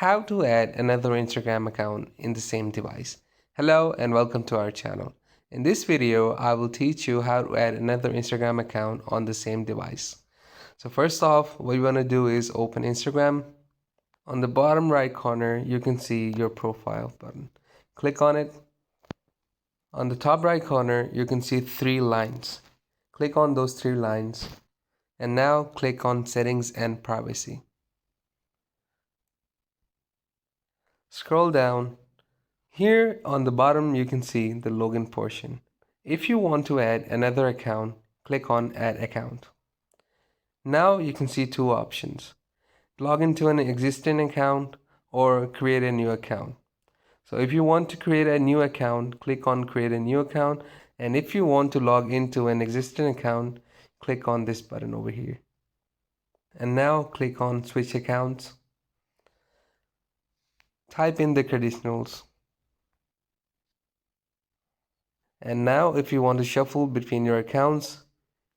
How to add another Instagram account in the same device. Hello and welcome to our channel. In this video, I will teach you how to add another Instagram account on the same device. So first off, what you want to do is open Instagram. On the bottom right corner, you can see your profile button. Click on it. On the top right corner, you can see three lines. Click on those three lines. And now click on Settings and Privacy. Scroll down. Here on the bottom you can see the login portion. If you want to add another account, click on Add Account. Now you can see two options. Log into an existing account or create a new account. So if you want to create a new account, click on Create a New Account, and if you want to log into an existing account, click on this button over here. And now click on Switch Accounts. Type in the credentials. And now if you want to shuffle between your accounts,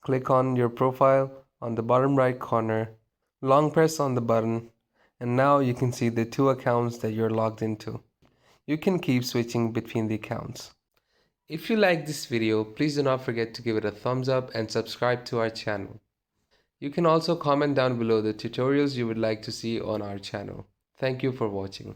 click on your profile on the bottom right corner, long press on the button, and now you can see the two accounts that you're logged into. You can keep switching between the accounts. If you like this video, please do not forget to give it a thumbs up and subscribe to our channel. You can also comment down below the tutorials you would like to see on our channel. Thank you for watching.